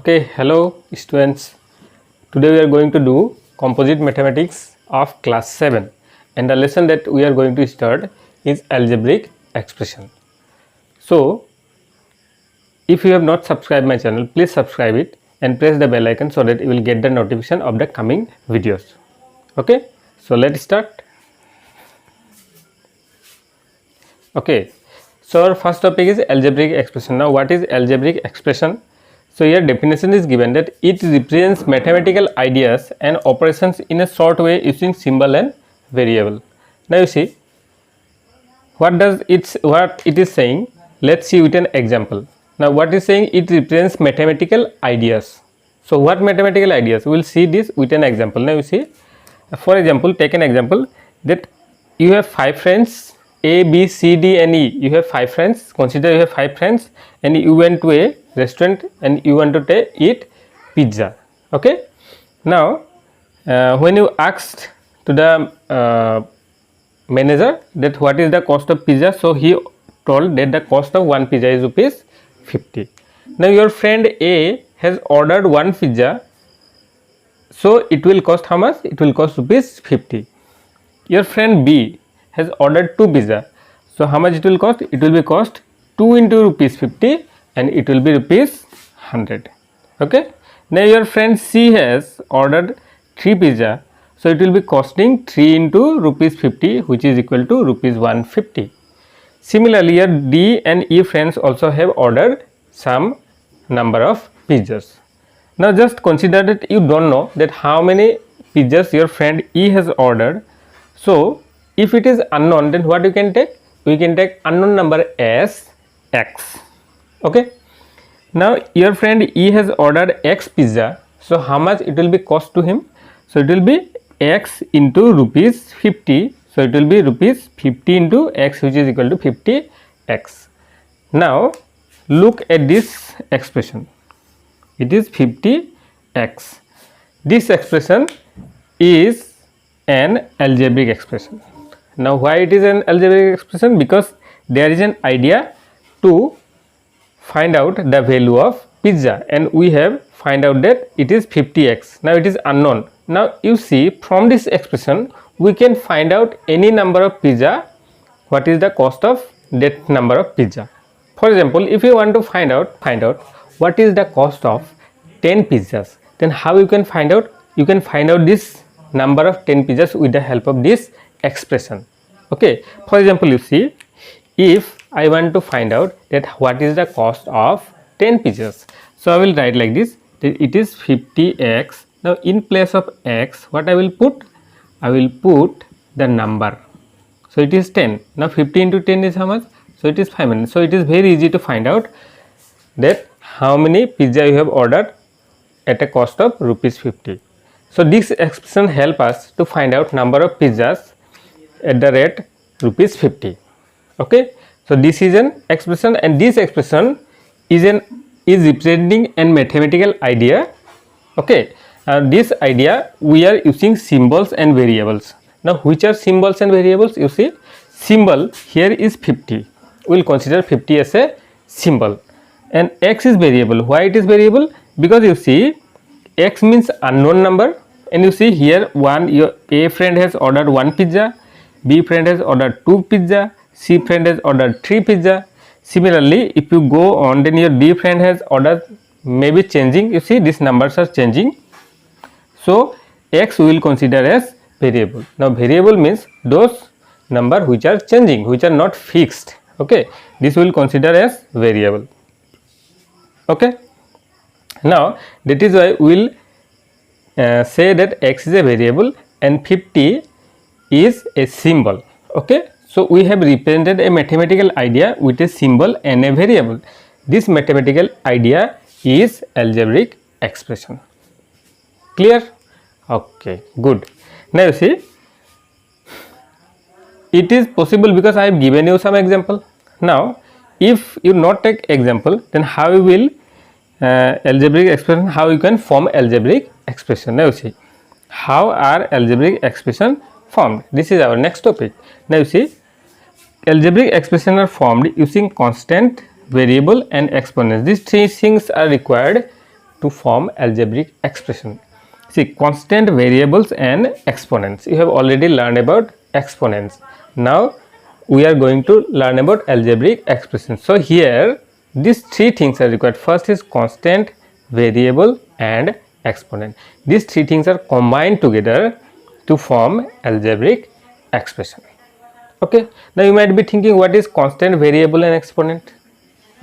Okay, hello students. Today we are going to do composite mathematics of class 7 and the lesson that we are going to start is algebraic expression. So, if you have not subscribed my channel, please subscribe it and press the bell icon so that you will get the notification of the coming videos. Okay, so let's start. Okay, so our first topic is algebraic expression. Now, what is algebraic expression? So here definition is given that it represents mathematical ideas and operations in a short way using symbol and variable. Now you see what it is saying. Let's see with an example. Now what is saying, it represents mathematical ideas. So what mathematical ideas? We will see this with an example. Now you see, for example, take an example that you have 5 friends A, B, C, D and E. You have 5 friends. Consider you have 5 friends and you went to a restaurant and you want to eat pizza. Okay, now when you asked to the manager that what is the cost of pizza, so he told that the cost of one pizza is rupees 50. Now your friend A has ordered one pizza, so it will cost how much? It will cost rupees 50. Your friend B has ordered 2 pizza, so how much it will cost? It will be cost 2 into rupees 50 and it will be rupees 100. Okay, now your friend C has ordered 3 pizza, so it will be costing 3 into rupees 50, which is equal to rupees 150. Similarly, your D and E friends also have ordered some number of pizzas. Now just consider that you don't know that how many pizzas your friend E has ordered. So if it is unknown, then what you can take? We can take unknown number as x. Okay, now your friend E has ordered x pizza, so how much it will be cost to him? So it will be x into rupees 50, so it will be rupees 50 into x, which is equal to 50x. Now look at this expression, it is 50x. This expression is an algebraic expression. Now why it is an algebraic expression? Because there is an idea to find out the value of pizza and we have find out that it is 50x. Now it is unknown. Now you see, from this expression we can find out any number of pizza, what is the cost of that number of pizza. For example, if you want to find out what is the cost of 10 pizzas, then how you can find out? You can find out this number of 10 pizzas with the help of this expression. Okay, for example, you see, if I want to find out that what is the cost of 10 pizzas, so I will write like this, that it is 50x. Now in place of x, what I will put? I will put the number, so it is 10. Now 50 into 10 is how much? So it is 500. So it is very easy to find out that how many pizza you have ordered at a cost of rupees 50. So this expression help us to find out number of pizzas at the rate rupees 50. Okay, so this is an expression and this expression is representing a mathematical idea. Okay, this idea we are using symbols and variables. Now which are symbols and variables? You see, symbol here is 50. We will consider 50 as a symbol and x is variable. Why it is variable? Because you see, x means unknown number and you see here your A friend has ordered 1 pizza, B friend has ordered 2 pizza, C friend has ordered 3 pizza. Similarly, if you go on, then your D friend has ordered, maybe changing. You see, these numbers are changing. So x we will consider as variable. Now variable means those number which are changing, which are not fixed. Okay, this we will consider as variable. Okay, now that is why we will say that x is a variable and 50 is a symbol. Okay, so we have represented a mathematical idea with a symbol and a variable. This mathematical idea is algebraic expression. Clear? Okay, good. Now you see, it is possible because I have given you some example. Now if you not take example, then how you will algebraic expression, how you can form algebraic expression. Now you see, how are algebraic expression formed? This is our next topic. Now you see, algebraic expression are formed using constant, variable and exponents. These three things are required to form algebraic expression. See, constant variables and exponents. You have already learned about exponents. Now we are going to learn about algebraic expression. So here these three things are required. First is constant, variable and exponent. These three things are combined together to form algebraic expression. Okay, now you might be thinking, what is constant, variable and exponent?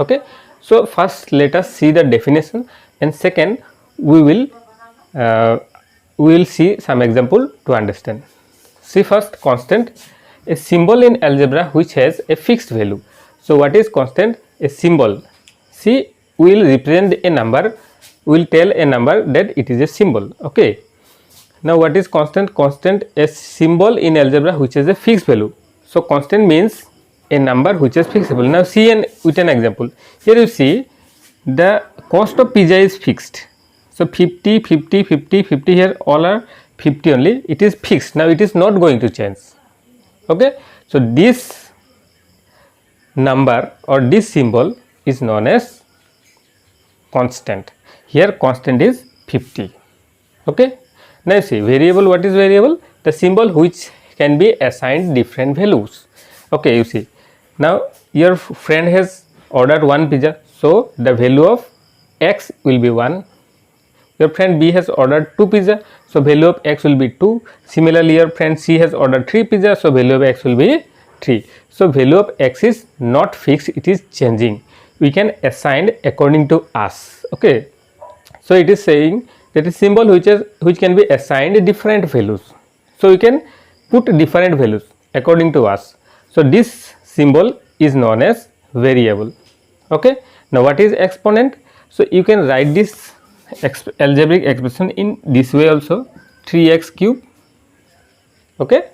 Okay, so first let us see the definition, and second we will see some example to understand. See, first, constant, a symbol in algebra which has a fixed value. So what is constant? A symbol. See, we will represent a number, we will tell a number that it is a symbol. Okay, now what is constant? Constant, a symbol in algebra which has a fixed value. So constant means a number which is fixable. Now see with an example. Here you see the cost of pizza is fixed. So 50, 50, 50, 50, here all are 50 only. It is fixed. Now it is not going to change. Okay. So this number or this symbol is known as constant. Here constant is 50. Okay. Now you see variable. What is variable? The symbol which can be assigned different values. Okay, you see. Now your friend has ordered one pizza, so the value of x will be 1. Your friend B has ordered 2 pizza, so value of x will be 2. Similarly, your friend C has ordered 3 pizza, so value of x will be 3. So value of x is not fixed, it is changing. We can assign according to us. Okay, so it is saying that a symbol which can be assigned different values. So we can put different values according to us. So this symbol is known as variable. Okay, now what is exponent? So you can write this algebraic expression in this way also, 3x cube. Okay,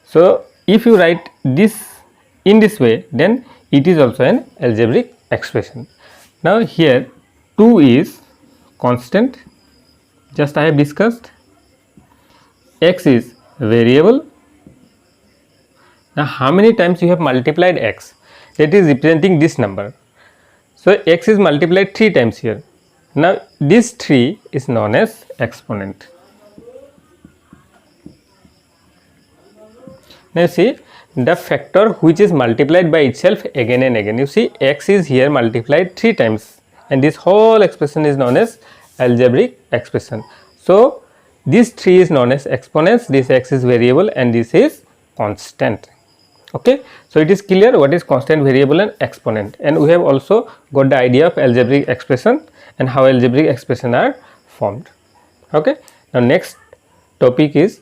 so if you write this in this way, then it is also an algebraic expression. Now here 2 is constant, just I have discussed. X is variable. Now how many times you have multiplied x? That is representing this number. So x is multiplied 3 times here. Now this 3 is known as exponent. Now you see the factor which is multiplied by itself again and again. You see x is here multiplied 3 times, and this whole expression is known as algebraic expression. So this 3 is known as exponents, this x is variable and this is constant. Okay, so it is clear what is constant, variable and exponent, and we have also got the idea of algebraic expression and how algebraic expression are formed. Okay, now next topic is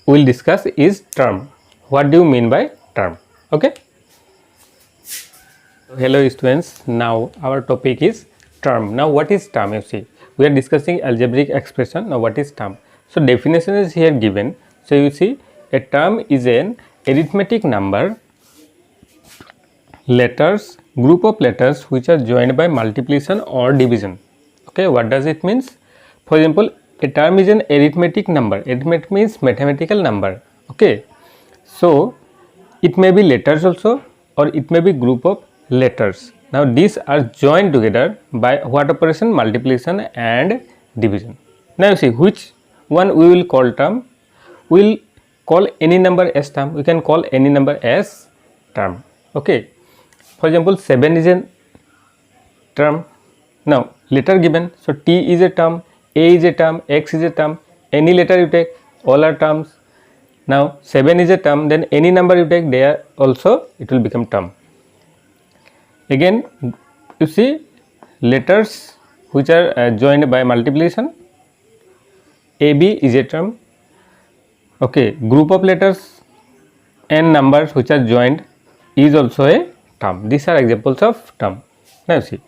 we will discuss is term. What do you mean by term? Okay, hello students, now our topic is term. Now what is term? You see, we are discussing algebraic expression. Now what is term? So definition is here given. So you see, a term is an arithmetic number, letters, group of letters which are joined by multiplication or division. Okay, what does it means? For example, a term is an arithmetic number. Arithmetic means mathematical number. Okay, so it may be letters also, or it may be group of letters. Now these are joined together by what operation? Multiplication and division. Now you see which one we will call term. We will call any number as term. We can call any number as term. Okay, for example 7 is a term. Now letter given, so T is a term, A is a term, X is a term. Any letter you take, all are terms. Now 7 is a term, then any number you take, there also it will become term. Again you see letters which are joined by multiplication, AB is a term. Okay, group of letters and numbers which are joined is also a term. These are examples of term. Now see,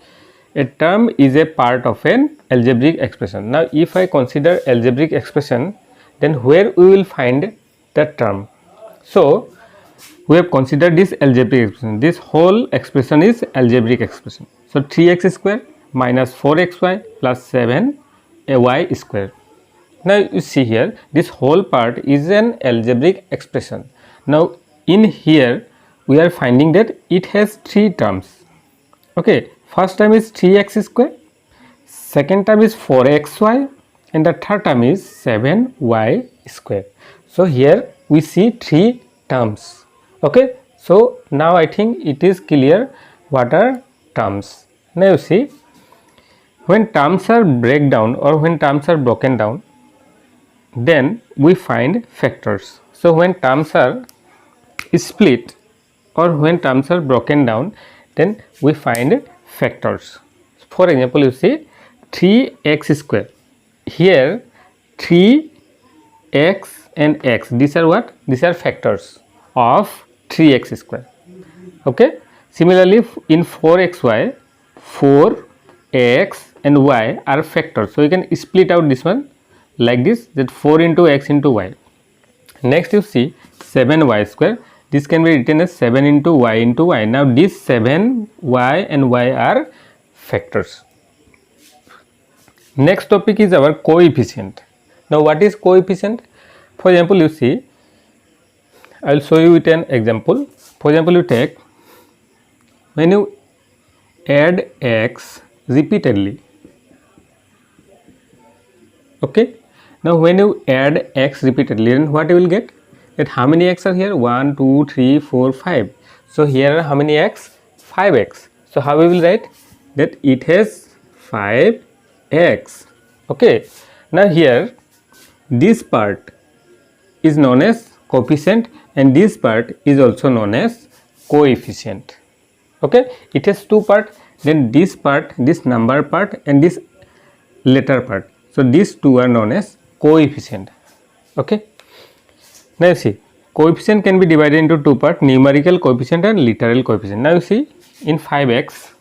a term is a part of an algebraic expression. Now if I consider algebraic expression, then where we will find the term? So we have considered this algebraic expression. This whole expression is algebraic expression. So 3x square minus 4xy plus 7ay square. Now you see here, this whole part is an algebraic expression. Now in here we are finding that it has 3 terms. Okay, first term is 3x square, second term is 4xy, and the third term is 7y square. So here we see three terms. Okay, so now I think it is clear what are terms. Now you see, when terms are breakdown or when terms are broken down, then we find factors. So when terms are split or when terms are broken down, then we find factors. For example, you see 3x square. Here 3x and x, these are what? These are factors of 3x square. Okay. Similarly, in 4xy, 4x and y are factors. So you can split out this one like this, that 4 into x into y. Next you see 7y square. This can be written as 7 into y into y. Now these 7y and y are factors. Next topic is our coefficient. Now what is coefficient? For example, you see, I will show you with an example. For example, you take, when you add x repeatedly, okay, now when you add x repeatedly, then what you will get? That how many x are here? 1, 2, 3, 4, 5. So here are how many x? 5x. So how we will write? That it has 5x. Okay, now here this part is known as coefficient and this part is also known as coefficient. Okay, it has two parts, then this part, this number part and this letter part. So these two are known as coefficient. Okay, now you see, coefficient can be divided into two parts, numerical coefficient and literal coefficient. Now you see, in 5x,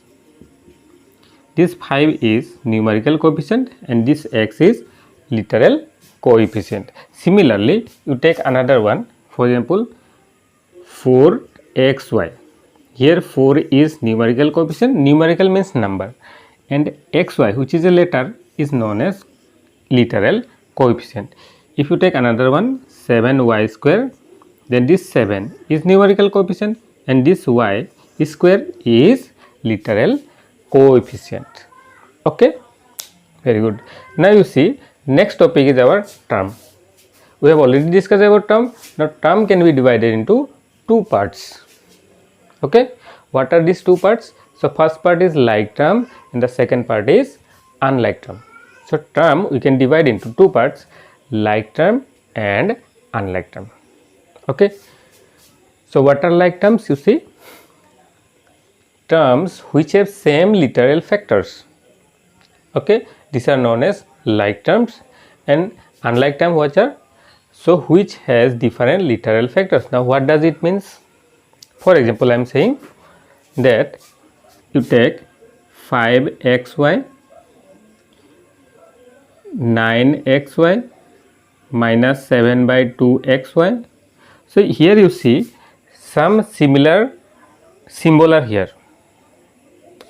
this 5 is numerical coefficient and this x is literal coefficient. Similarly, you take another one, for example 4xy. Here 4 is numerical coefficient, numerical means number, and xy, which is a letter, is known as literal coefficient. If you take another one, 7y square, then this 7 is numerical coefficient and this y square is literal coefficient. Okay, very good. Now you see, next topic is our term. We have already discussed about term. Now term can be divided into two parts. Okay, what are these two parts? So first part is like term and the second part is unlike term. So term we can divide into two parts, like term and unlike term. Okay, so what are like terms? You see, terms which have same literal factors. Okay, these are known as like terms, and unlike term which are, so which has different literal factors. Now what does it means? For example, I am saying that you take 5xy, 9xy minus 7 by 2xy. So here you see some similar symbol are here.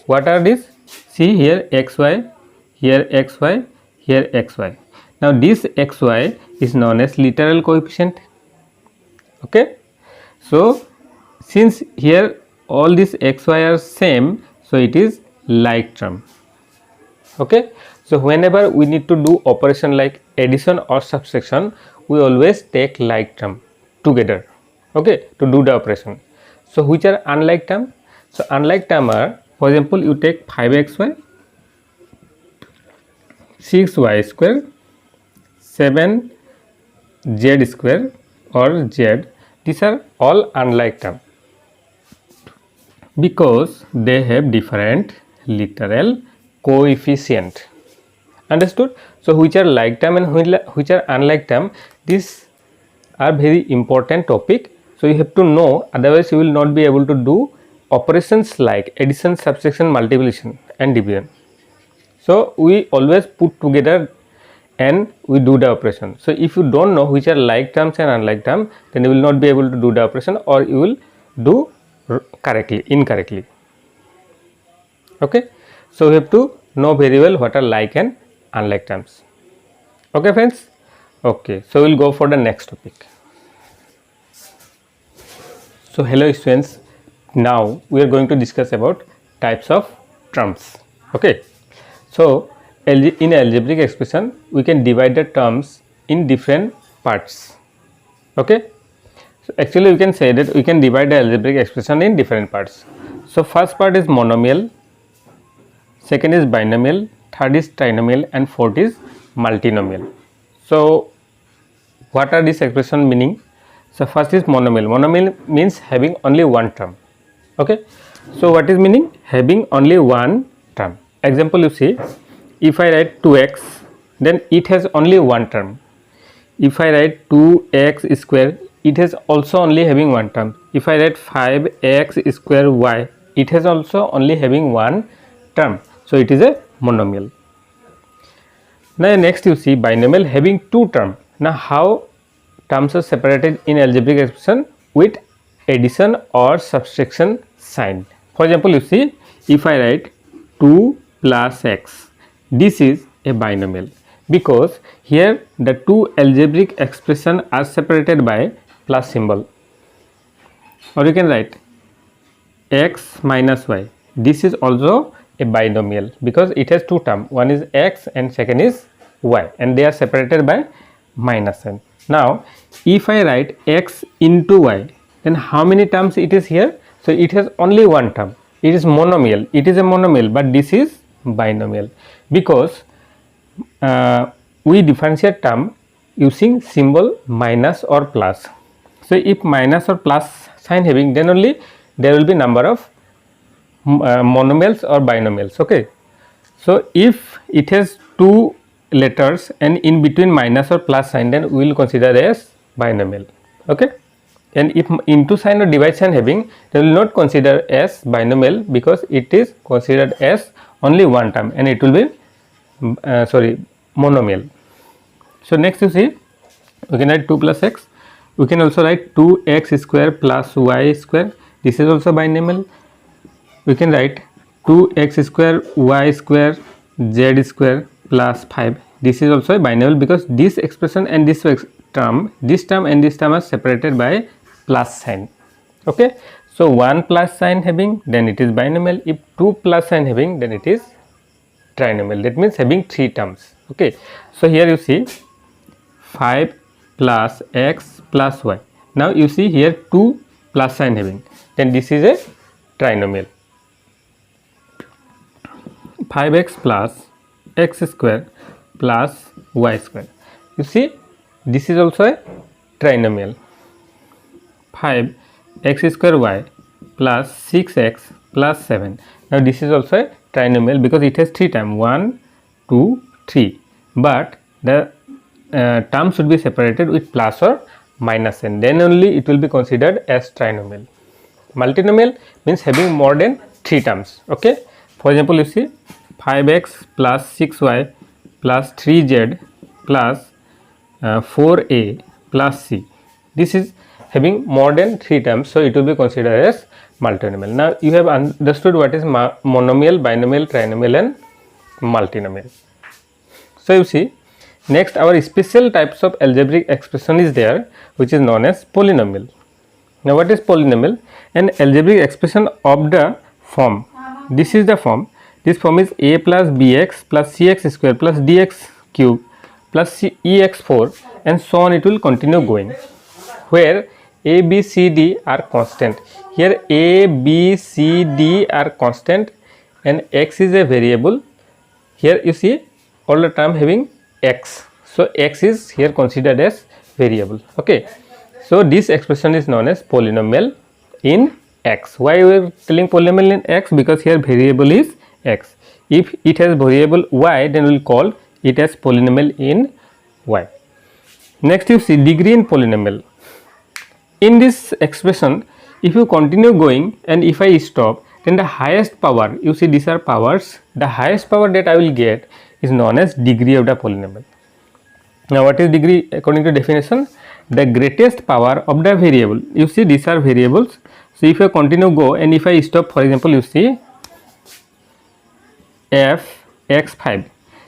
What are these? See here xy, here xy, here xy. Now this xy is known as literal coefficient. Okay, so since here all these xy are same, so it is like term. Okay, so whenever we need to do operation like addition or subtraction, we always take like term together, okay, to do the operation. So which are unlike term? So unlike term are, for example, you take 5xy, 6y square, 7z square or z. These are all unlike term because they have different literal coefficient. Understood? So which are like term and which are unlike term, these are very important topic. So you have to know, otherwise you will not be able to do operations like addition, subtraction, multiplication and division. So we always put together and we do the operation. So if you don't know which are like terms and unlike term, then you will not be able to do the operation, or you will do incorrectly. Okay, so we have to know very well what are like and unlike terms. Okay friends, okay, so we'll go for the next topic. So hello students, now we are going to discuss about types of terms. Okay, so in algebraic expression we can divide the terms in different parts. Okay, so actually we can say that we can divide the algebraic expression in different parts. So first part is monomial, second is binomial, third is trinomial, and fourth is multinomial. So what are these expression meaning? So first is monomial. Monomial means having only one term. Okay, so what is meaning? Having only one term. Example, you see, if I write 2x, then it has only one term. If I write 2x square, it has also only having one term. If I write 5x square y, it has also only having one term. So it is a monomial. Now next you see binomial having two terms. Now how terms are separated in algebraic expression? With addition or subtraction sign. For example, you see, if I write 2 plus x, this is a binomial because here the two algebraic expressions are separated by plus symbol. Or you can write x minus y. This is also a binomial because it has two terms. One is x and second is y, and they are separated by minus sign. Now if I write x into y, then how many terms it is here? So it has only one term. It is monomial. It is a monomial, but this is binomial because we differentiate term using symbol minus or plus. So if minus or plus sign having, then only there will be number of monomials or binomials. Okay, so if it has two letters and in between minus or plus sign, then we will consider as binomial. Okay, and if into sign or divide sign having, they will not consider as binomial because it is considered as only one term and it will be monomial. So next you see, we can write 2 plus x. We can also write 2x square plus y square. This is also binomial. We can write 2x square y square z square plus 5. This is also a binomial because this expression and this term and this term are separated by plus sign. Okay, so 1 plus sign having, then it is binomial. If 2 plus sign having, then it is trinomial. That means having three terms. Okay, so here you see 5 plus x plus y. Now you see here 2 plus sign having, then this is a trinomial. 5x plus x square plus y square. You see, this is also a trinomial. 5x square y plus 6x plus 7. Now this is also a trinomial because it has three terms, 1, 2, 3. But the term should be separated with plus or minus n. Then only it will be considered as trinomial. Multinomial means having more than three terms. Okay. For example, you see 5x plus 6y plus 3z plus 4a plus c. This is having more than three terms, so it will be considered as multinomial. Now you have understood what is monomial, binomial, trinomial and multinomial. So you see, next our special types of algebraic expression is there, which is known as polynomial. Now what is polynomial? An algebraic expression of the form. This is the form. This form is a plus bx plus cx square plus dx cube plus ex4 and so on. It will continue going, where a, b, c, d are constant. Here a, b, c, d are constant and x is a variable. Here you see all the term having x. So x is here considered as variable. Okay. So this expression is known as polynomial in x. Why we are telling polynomial in x? Because here variable is x. If it has variable y, then we will call it as polynomial in y. Next you see degree in polynomial. In this expression, if you continue going and if I stop, then the highest power, you see these are powers, the highest power that I will get is known as degree of the polynomial. Now what is degree according to definition? The greatest power of the variable. You see these are variables. So if I continue go and if I stop, for example, you see f x5,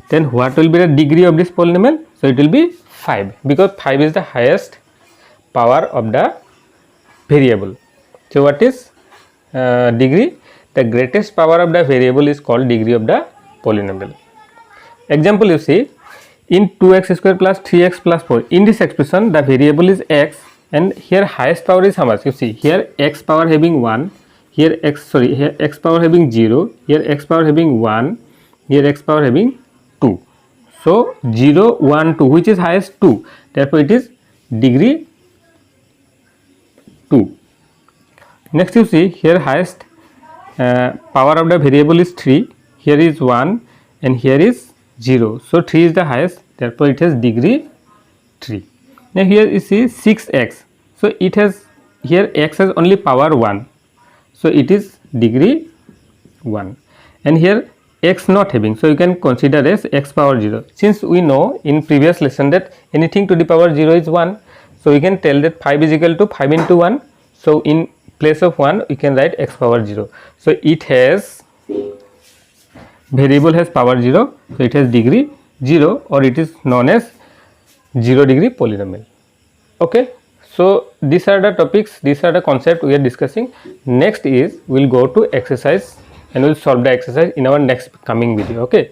then what will be the degree of this polynomial? So it will be 5 because 5 is the highest power of the variable. So what is degree? The greatest power of the variable is called degree of the polynomial. Example, you see, in 2x square plus 3x plus 4, in this expression the variable is x, and here highest power is how much? You see, here x power having 1, here x power having 0, here x power having 1, here x power having 2. So 0, 1, 2, which is highest? 2. Therefore it is degree 2. Next, you see, here highest power of the variable is 3, here is 1, and here is 0. So 3 is the highest, therefore it has degree 3. Now here you see 6x. So it has, here x has only power 1. So it is degree 1. And here x not having, so you can consider as x power 0. Since we know in previous lesson that anything to the power 0 is 1, so we can tell that 5 is equal to 5 into 1. So in place of 1 we can write x power 0. So it has, variable has power 0, so it has degree 0, or it is known as 0 degree polynomial. Okay, so these are the topics, these are the concepts we are discussing. Next is we will go to exercise and we will solve the exercise in our next coming video. Okay.